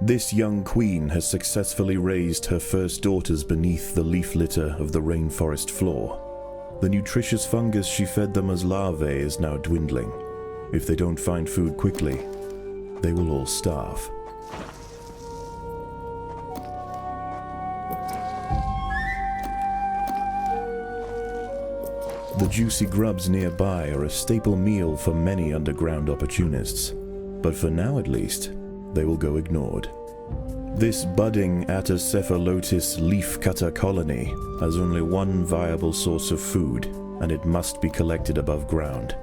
This young queen has successfully raised her first daughters beneath the leaf litter of the rainforest floor. The nutritious fungus she fed them as larvae is now dwindling. If they don't find food quickly, they will all starve. The juicy grubs nearby are a staple meal for many underground opportunists, but for now at least, they will go ignored. This budding Atacephalotus leafcutter colony has only one viable source of food, and it must be collected above ground.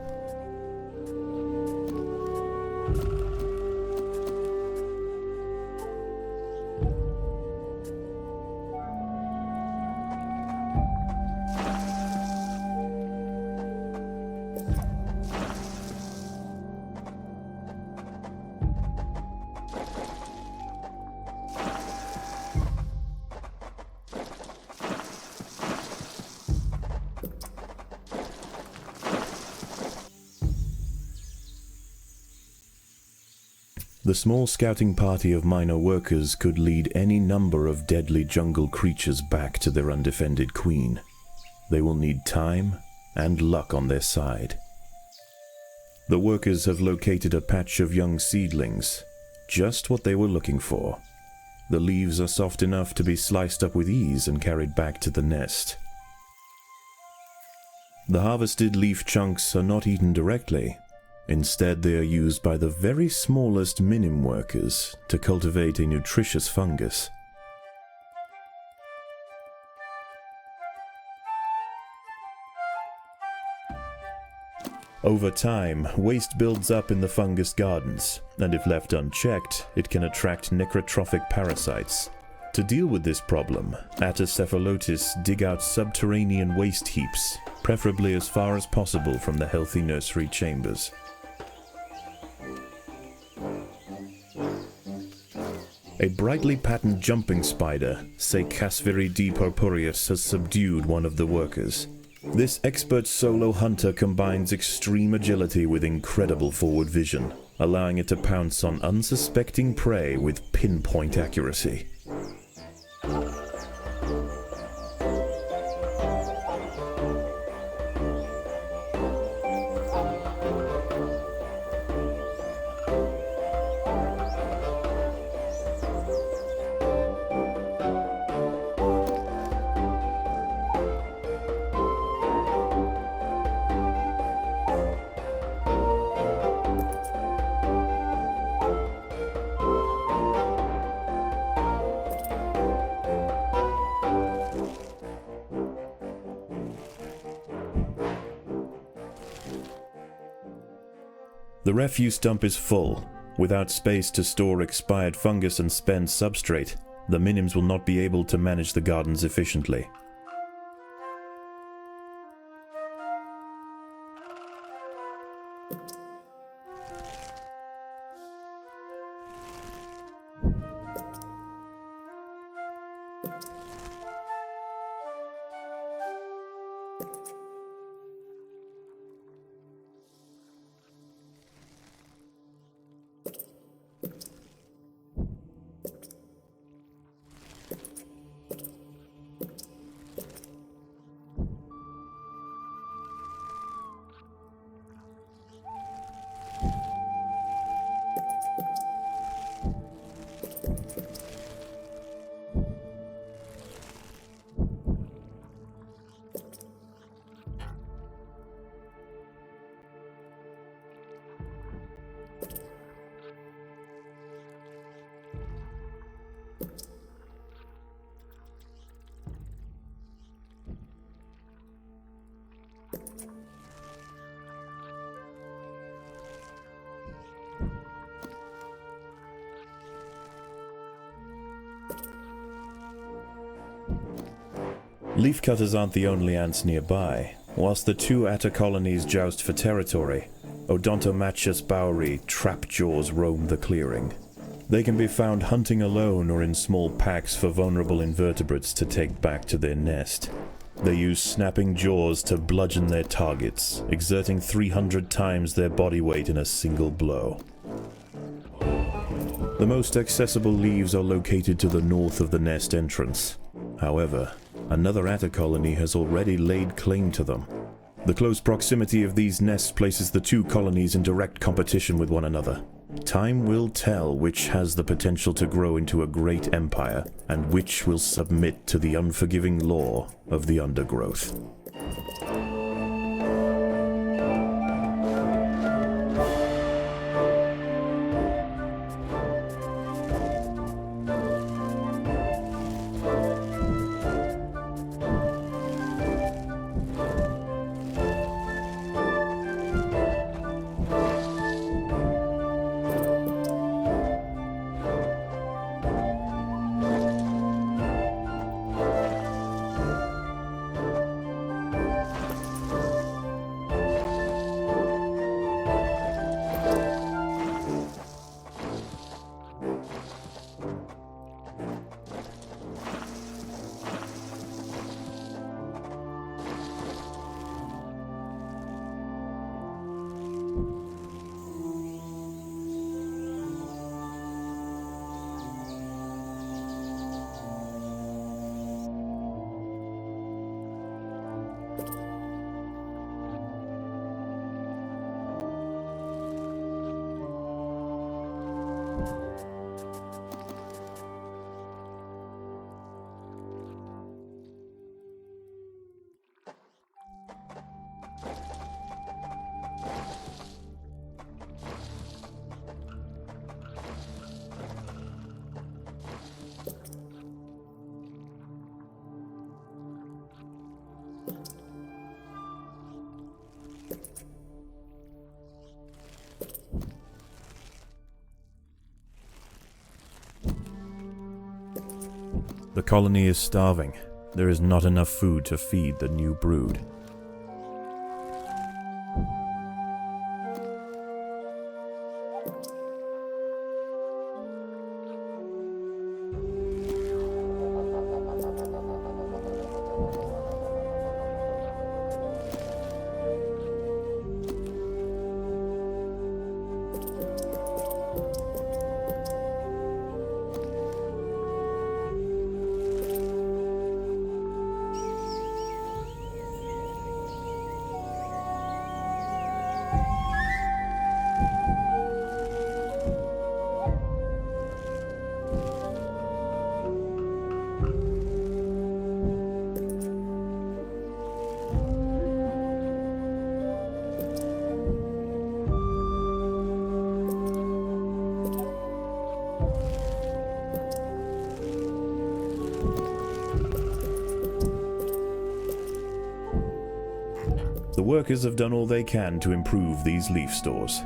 The small scouting party of minor workers could lead any number of deadly jungle creatures back to their undefended queen. They will need time and luck on their side. The workers have located a patch of young seedlings, just what they were looking for. The leaves are soft enough to be sliced up with ease and carried back to the nest. The harvested leaf chunks are not eaten directly. Instead, they are used by the very smallest minim workers to cultivate a nutritious fungus. Over time, waste builds up in the fungus gardens, and if left unchecked, it can attract necrotrophic parasites. To deal with this problem, Atacephalotus dig out subterranean waste heaps, preferably as far as possible from the healthy nursery chambers. A brightly patterned jumping spider, Secasviridae purpureus, has subdued one of the workers. This expert solo hunter combines extreme agility with incredible forward vision, allowing it to pounce on unsuspecting prey with pinpoint accuracy. The refuse dump is full. Without space to store expired fungus and spend substrate, the minims will not be able to manage the gardens efficiently. Leafcutters aren't the only ants nearby. Whilst the two atta colonies joust for territory, Odontomachus bowery trapjaws roam the clearing. They can be found hunting alone or in small packs for vulnerable invertebrates to take back to their nest. They use snapping jaws to bludgeon their targets, exerting 300 times their body weight in a single blow. The most accessible leaves are located to the north of the nest entrance. However, another atta colony has already laid claim to them. The close proximity of these nests places the two colonies in direct competition with one another. Time will tell which has the potential to grow into a great empire, and which will submit to the unforgiving law of the undergrowth. The colony is starving. There is not enough food to feed the new brood. The workers have done all they can to improve these leaf stores.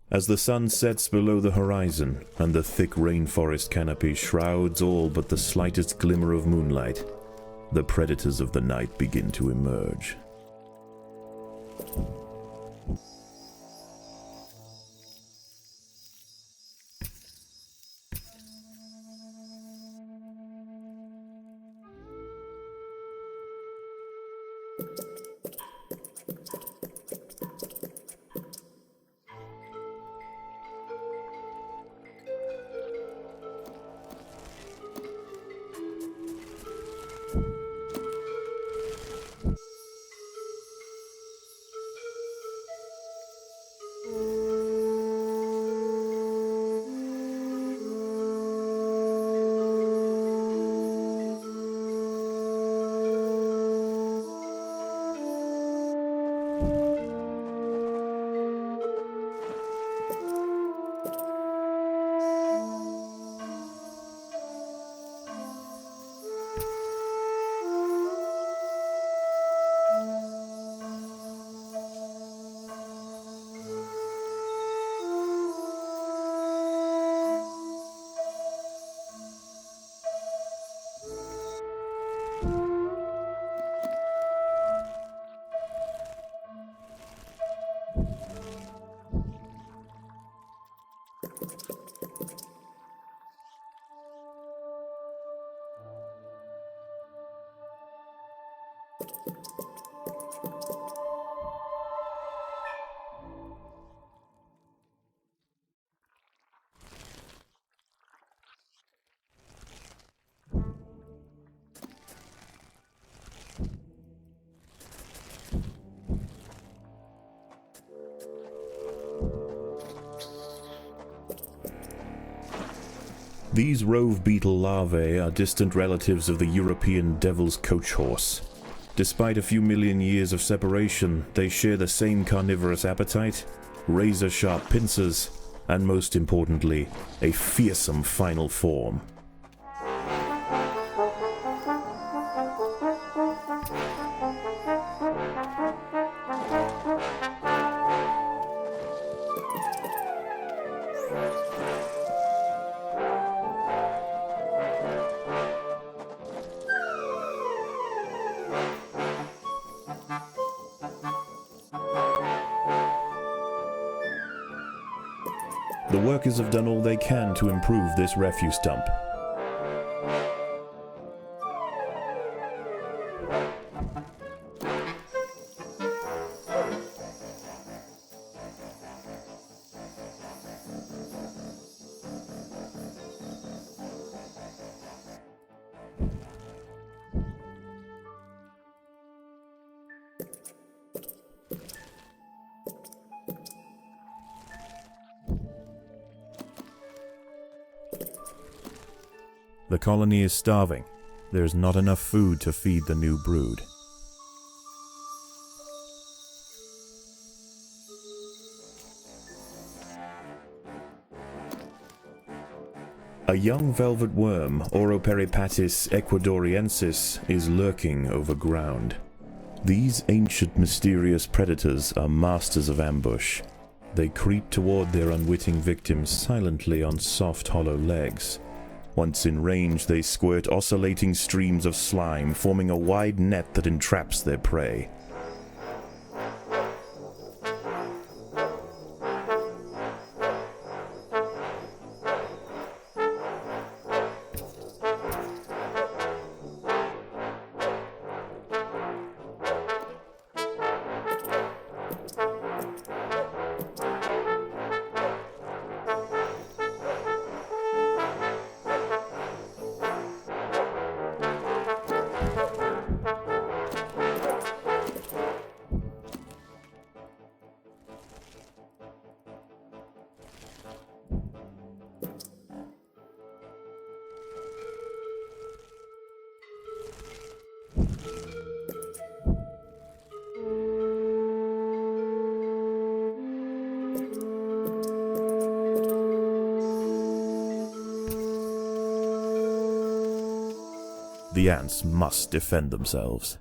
As the sun sets below the horizon, and the thick rainforest canopy shrouds all but the slightest glimmer of moonlight, the predators of the night begin to emerge. These rove beetle larvae are distant relatives of the European devil's coach horse. Despite a few million years of separation, they share the same carnivorous appetite, razor-sharp pincers, and most importantly, a fearsome final form. The workers have done all they can to improve this refuse dump. The colony is starving. There's not enough food to feed the new brood. A young velvet worm, Oroperipatis ecuadoriensis, is lurking overground. These ancient mysterious predators are masters of ambush. They creep toward their unwitting victims silently on soft, hollow legs. Once in range, they squirt oscillating streams of slime, forming a wide net that entraps their prey. The ants must defend themselves.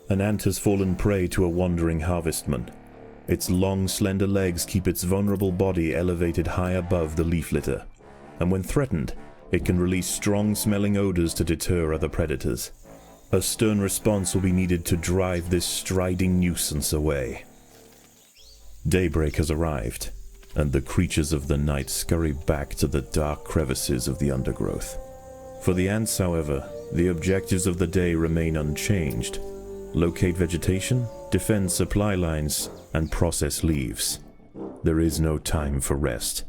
An ant has fallen prey to a wandering harvestman. Its long, slender legs keep its vulnerable body elevated high above the leaf litter, and when threatened, it can release strong-smelling odors to deter other predators. A stern response will be needed to drive this striding nuisance away. Daybreak has arrived, and the creatures of the night scurry back to the dark crevices of the undergrowth. For the ants, however, the objectives of the day remain unchanged. Locate vegetation, defend supply lines, and process leaves. There is no time for rest.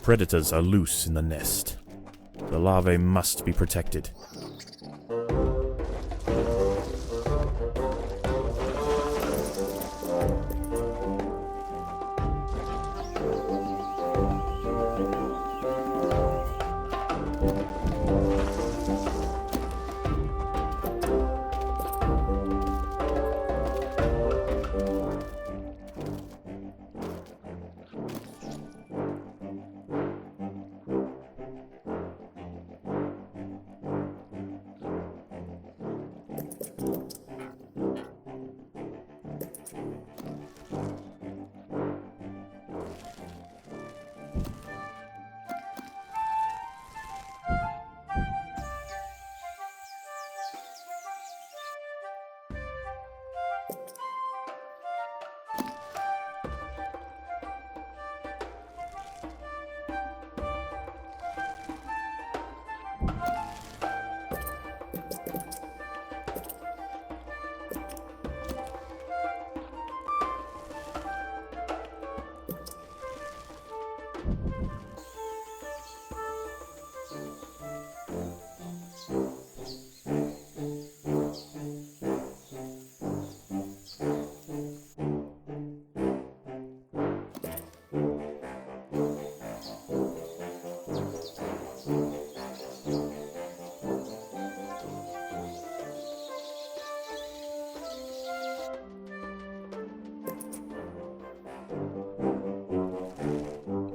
Predators are loose in the nest. The larvae must be protected.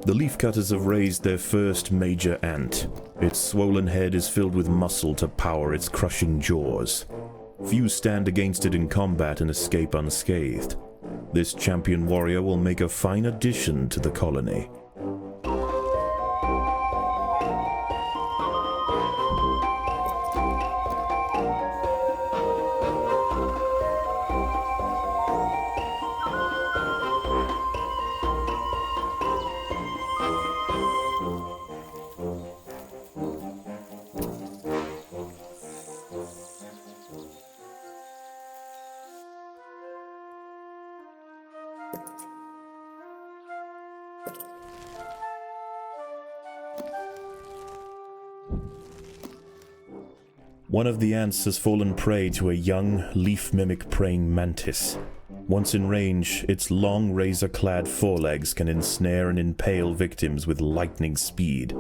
The leafcutters have raised their first major ant. Its swollen head is filled with muscle to power its crushing jaws. Few stand against it in combat and escape unscathed. This champion warrior will make a fine addition to the colony. One of the ants has fallen prey to a young, leaf-mimic praying mantis. Once in range, its long, razor-clad forelegs can ensnare and impale victims with lightning speed.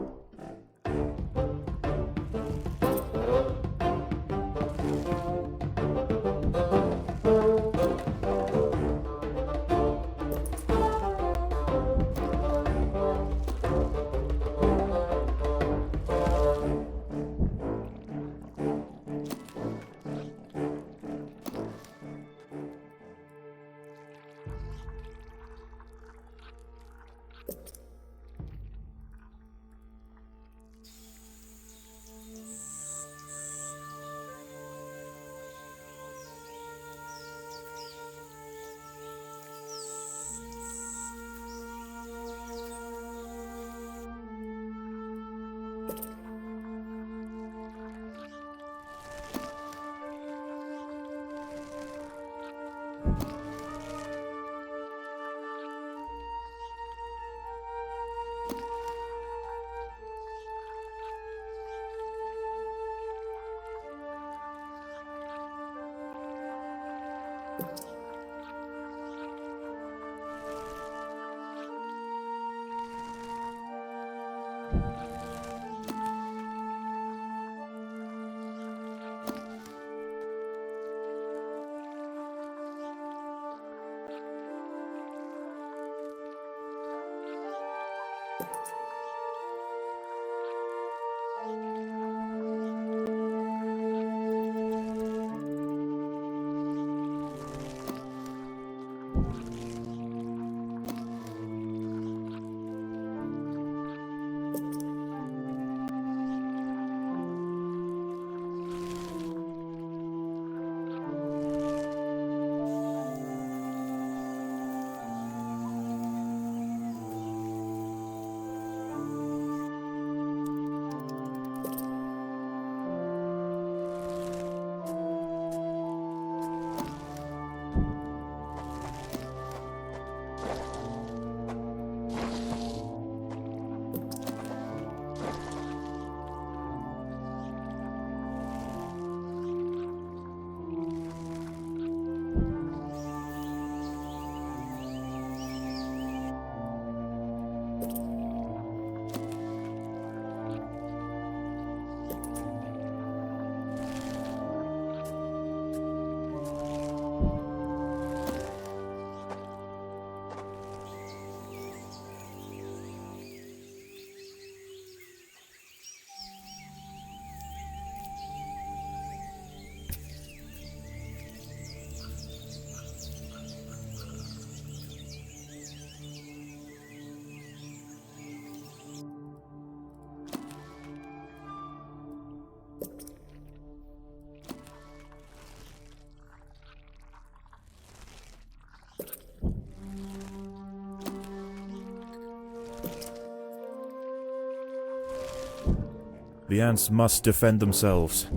The ants must defend themselves.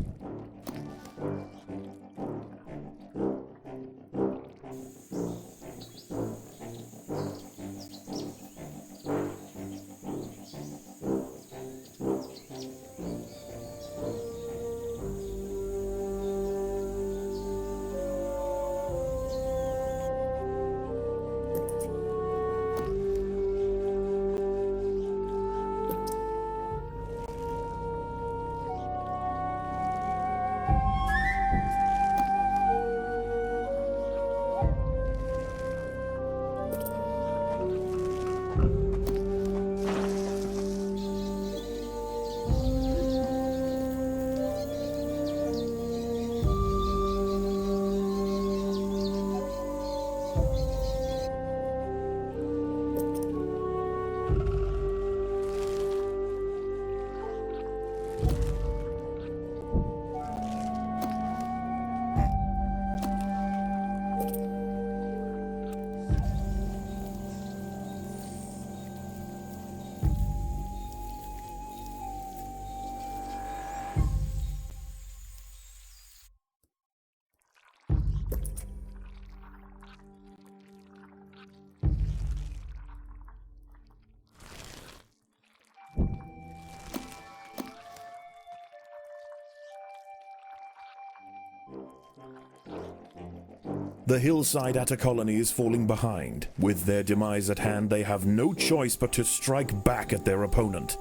The hillside atta colony is falling behind. With their demise at hand, they have no choice but to strike back at their opponent.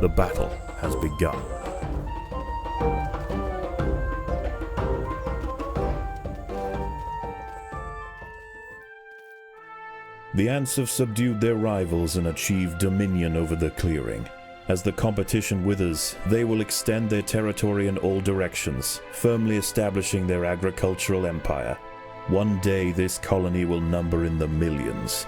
The battle has begun. The ants have subdued their rivals and achieved dominion over the clearing. As the competition withers, they will extend their territory in all directions, firmly establishing their agricultural empire. One day this colony will number in the millions.